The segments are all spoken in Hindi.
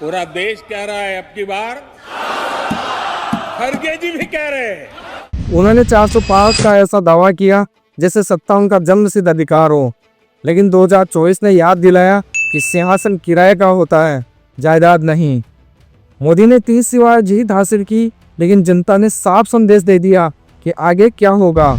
पूरा देश कह रहा है, अब की बार खड़गे जी भी कह रहे हैं। उन्होंने 405 का ऐसा दावा किया जैसे सत्ता उनका जन्मसिद्ध अधिकार हो, लेकिन 2024 ने याद दिलाया कि सिंहासन किराए का होता है, जायदाद नहीं। मोदी ने 30 बार जीत हासिल की, लेकिन जनता ने साफ संदेश दे दिया कि आगे क्या होगा।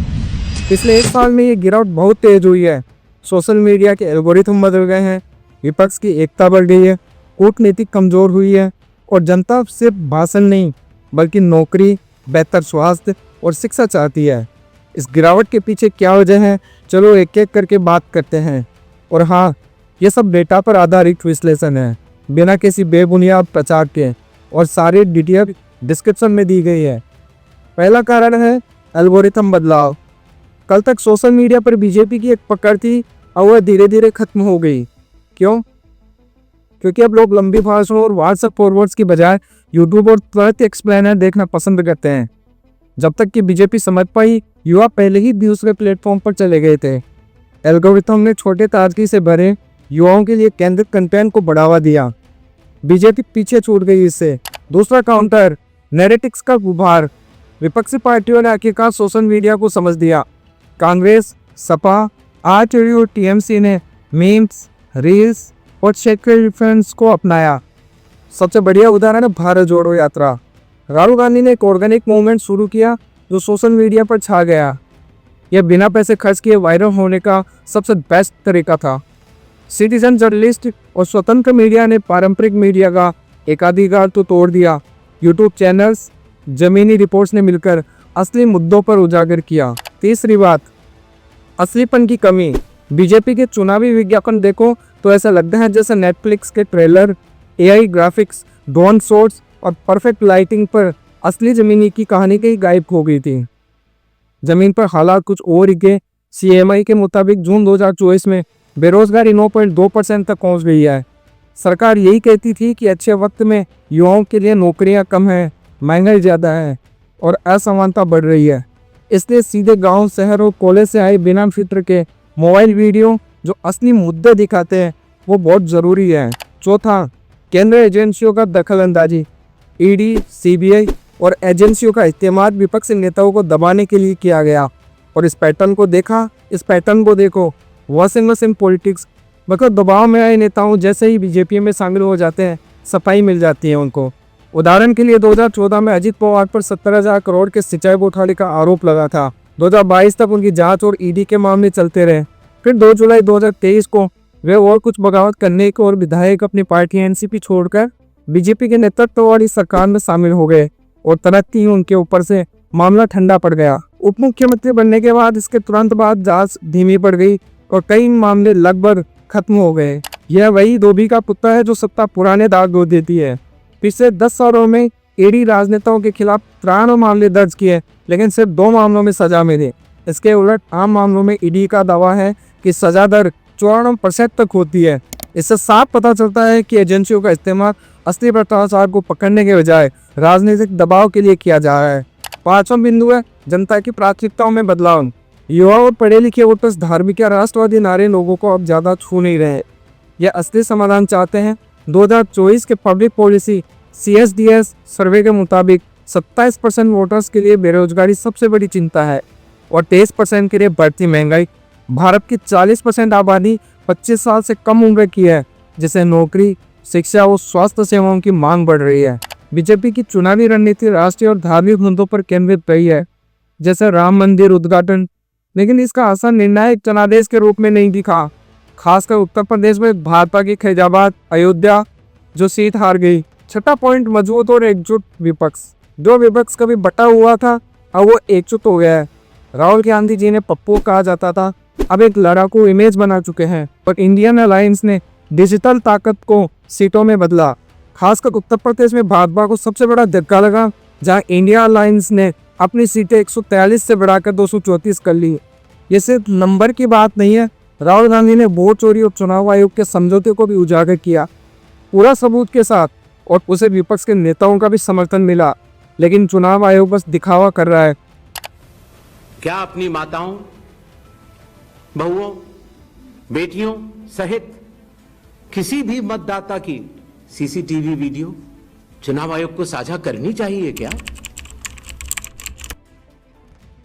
पिछले एक साल में ये गिरावट बहुत तेज हुई है। सोशल मीडिया के एल्गोरिथम बदल गए हैं, विपक्ष की एकता बढ़ गई है, कूटनीति कमजोर हुई है और जनता सिर्फ भाषण नहीं बल्कि नौकरी, बेहतर स्वास्थ्य और शिक्षा चाहती है। इस गिरावट के पीछे क्या वजह है, चलो एक एक करके बात करते हैं। और हाँ, ये सब डेटा पर आधारित विश्लेषण है, बिना किसी बेबुनियाद प्रचार के, और सारी डिटेल डिस्क्रिप्शन में दी गई है। पहला कारण है एल्गोरिथम बदलाव। कल तक सोशल मीडिया पर बीजेपी की एक पकड़ थी और वह धीरे धीरे खत्म हो गई। क्यों? क्योंकि अब लोग लंबी भाषणों और व्हाट्सएप फॉरवर्ड्स की बजाय यूट्यूब और तुरंत एक्सप्लेनर देखना पसंद करते हैं। जब तक कि बीजेपी समझ पाई, युवा पहले ही दूसरे प्लेटफॉर्म पर चले गए थे। एल्गोरिथम ने छोटे ताजगी से भरे युवाओं के लिए केंद्रित कंटेंट को बढ़ावा दिया। बीजेपी पीछे छूट गई इससे। दूसरा काउंटर, नैरेटिक्स का गुबार। विपक्षी पार्टियों ने आखिरकार सोशल मीडिया को समझ दिया। कांग्रेस, सपा, आरजेडी और टीएमसी ने मीम्स, रील्स और शेयर रेफरेंस को अपनाया। सबसे बढ़िया उदाहरण है भारत जोड़ो यात्रा। राहुल गांधी ने एक ऑर्गेनिक मूवमेंट शुरू किया जो सोशल मीडिया पर छा गया। यह बिना पैसे खर्च किए वायरल होने का सबसे बेस्ट तरीका था। सिटीजन जर्नलिस्ट और स्वतंत्र मीडिया ने पारंपरिक मीडिया का एकाधिकार तो तोड़ दिया। यूट्यूब चैनल्स, जमीनी रिपोर्ट्स ने मिलकर असली मुद्दों पर उजागर किया। तीसरी बात, असलीपन की कमी। बीजेपी के चुनावी विज्ञापन देखो तो ऐसा लगता है जैसे नेटफ्लिक्स के trailer, AI graphics, drone shots और परफेक्ट लाइटिंग पर असली जमीनी की कहानी कहीं गायब हो गई थी। जमीन पर हालात कुछ और ही के। सीएमआई के मुताबिक जून 2024 में बेरोजगारी 9.2% तक पहुंच गई है। सरकार यही कहती थी कि अच्छे वक्त में युवाओं के लिए नौकरियां कम हैं, महंगाई ज़्यादा है और असमानता बढ़ रही है। इसलिए सीधे गांव, शहर और कॉलेज से आए बिना फिक्र के मोबाइल वीडियो जो असली मुद्दे दिखाते हैं वो बहुत ज़रूरी है। चौथा, केंद्रीय एजेंसियों का दखल अंदाजी। ईडी, सीबीआई और एजेंसियों का इस्तेमाल विपक्षी नेताओं को दबाने के लिए किया गया। और इस पैटर्न को देखो, वॉशिंग मशीन पॉलिटिक्स। मतलब दबाव में आए नेताओं जैसे ही बीजेपी में शामिल हो जाते हैं, सफाई मिल जाती है उनको। उदाहरण के लिए 2014 में अजित पवार पर 17,000 करोड़ के सिंचाई घोटाले का आरोप लगा था। 2022 तक उनकी जांच और ईडी के मामले चलते रहे। फिर 2 जुलाई 2023 को वे और कुछ बगावत करने को और विधायक अपनी पार्टी एनसीपी छोड़कर बीजेपी के नेतृत्व वाली सरकार में शामिल हो गए और तुरंत ही उनके ऊपर से मामला ठंडा पड़ गया। उप मुख्यमंत्री बनने के बाद इसके तुरंत बाद जांच धीमी पड़ गई और कई मामले लगभग खत्म हो गए। यह वही धोबी का कुत्ता है जो सत्ता पुराने दाग धो देती है। पिछले 10 सालों में ईडी राजनेताओं के खिलाफ 93 मामले दर्ज किए, लेकिन सिर्फ 2 मामलों में सजा मिली। इसके उलट आम मामलों में ईडी का दावा है कि सजा दर 94% तक होती है। इससे साफ पता चलता है कि एजेंसियों का इस्तेमाल असली भ्रष्टाचार को पकड़ने के बजाय राजनीतिक दबाव के लिए किया जा रहा है। 5वां बिंदु है जनता की प्राथमिकताओं में बदलाव। युवा और पढ़े लिखे वोटर्स धार्मिक या राष्ट्रवादी नारे लोगों को अब ज़्यादा छू नहीं रहे। यह असली समाधान चाहते हैं। 2024 के पब्लिक पॉलिसी CSDS सर्वे के मुताबिक 27% वोटर्स के लिए बेरोजगारी सबसे बड़ी चिंता है और 23% के लिए बढ़ती महंगाई। भारत की 40% आबादी 25 साल से कम उम्र की है, जिसे नौकरी, शिक्षा और स्वास्थ्य सेवाओं की मांग बढ़ रही है। बीजेपी की चुनावी रणनीति राष्ट्रीय और धार्मिक मुद्दों पर केंद्रित रही है, जैसे राम मंदिर उद्घाटन, लेकिन इसका असर निर्णायक जनादेश के रूप में नहीं दिखा। खासकर उत्तर प्रदेश में भाजपा की फैजाबाद, अयोध्या जो सीट हार गई। छठा पॉइंट, मजबूत और एकजुट विपक्ष। जो विपक्ष कभी बटा हुआ था अब वो एकजुट हो गया है। राहुल गांधी जी ने पप्पू कहा जाता था, अब एक लड़ाकू इमेज बना चुके हैं और इंडियन अलायंस ने डिजिटल ताकत को सीटों में बदला। खासकर उत्तर प्रदेश में भाजपा को सबसे बड़ा धक्का लगा, जहां इंडिया अलायंस ने अपनी सीटें 143 से बढ़ाकर 234 कर ली। ये सिर्फ नंबर की बात नहीं है, राहुल गांधी ने वोट चोरी और चुनाव आयोग के समझौते को भी उजागर किया, पूरा सबूत के साथ, और उसे विपक्ष के नेताओं का भी समर्थन मिला। लेकिन चुनाव आयोग बस दिखावा कर रहा है। क्या अपनी माताओं, बहुओं, बेटियों सहित किसी भी मतदाता की सीसीटीवी वीडियो चुनाव आयोग को साझा करनी चाहिए क्या?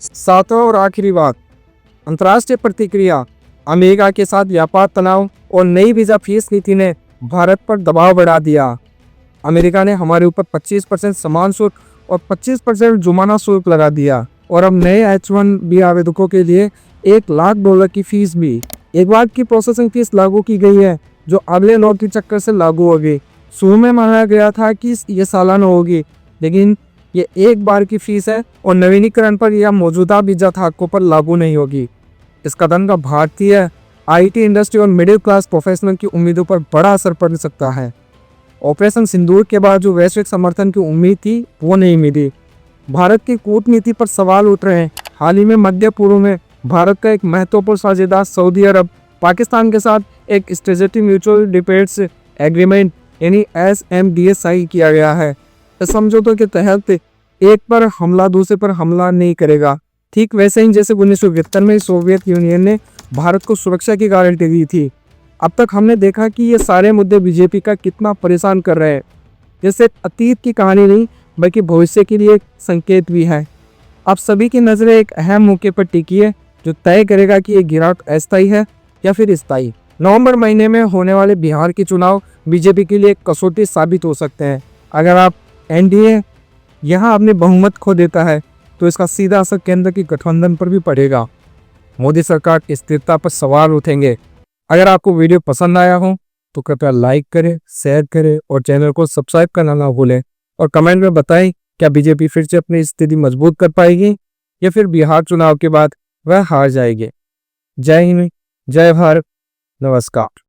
सातवां और आखिरी बात, अंतर्राष्ट्रीय प्रतिक्रिया। अमेरिका के साथ व्यापार तनाव और नई वीजा फीस नीति ने भारत पर दबाव बढ़ा दिया। अमेरिका ने हमारे ऊपर 25% समान शुल्क और 25% जुर्माना शुल्क लगा दिया और अब नए H1B आवेदकों के लिए $1,00,000 की फीस भी। एक बार की प्रोसेसिंग फीस लागू की गई है जो अगले लॉटरी चक्कर से लागू होगी। शुरू में माना गया था कि ये सालाना होगी, लेकिन ये एक बार की फीस है और नवीनीकरण पर या मौजूदा वीजा थाकों पर लागू नहीं होगी। इस कदम का भारतीय IT इंडस्ट्री और मिडिल क्लास प्रोफेशनल की उम्मीदों पर बड़ा असर पड़ सकता है। ऑपरेशन सिंदूर के बाद जो वैश्विक समर्थन की उम्मीद थी वो नहीं मिली। भारत की कूटनीति पर सवाल उठ रहे हैं। हाल ही में मध्य पूर्व में भारत का एक महत्वपूर्ण साझेदार सऊदी अरब पाकिस्तान के साथ एक स्ट्रेटेजिक म्यूचुअल डिफेंस एग्रीमेंट यानी SMDSI किया गया है। इस समझौते के तहत एक पर हमला दूसरे पर हमला नहीं करेगा, ठीक वैसे ही जैसे 1971 में सोवियत यूनियन ने भारत को सुरक्षा की गारंटी दी थी। अब तक हमने देखा कि ये सारे मुद्दे बीजेपी का कितना परेशान कर रहे हैं। जैसे अतीत की कहानी नहीं बल्कि भविष्य के लिए एक संकेत भी है। आप सभी की नज़रें एक अहम मौके पर टिकी है जो तय करेगा कि ये गिरावट अस्थायी है या फिर स्थायी। नवंबर महीने में होने वाले बिहार के चुनाव बीजेपी के लिए एक कसौटी साबित हो सकते हैं। अगर आप NDA यहाँ अपने बहुमत खो देता है तो इसका सीधा असर केंद्र की गठबंधन पर भी पड़ेगा। मोदी सरकार की स्थिरता पर सवाल उठेंगे। अगर आपको वीडियो पसंद आया हो तो कृपया लाइक करें, शेयर करें और चैनल को सब्सक्राइब करना ना भूलें और कमेंट में बताएं क्या बीजेपी फिर से अपनी स्थिति मजबूत कर पाएगी या फिर बिहार चुनाव के बाद वह हार जाएगी। जय हिंद, जय भारत, नमस्कार।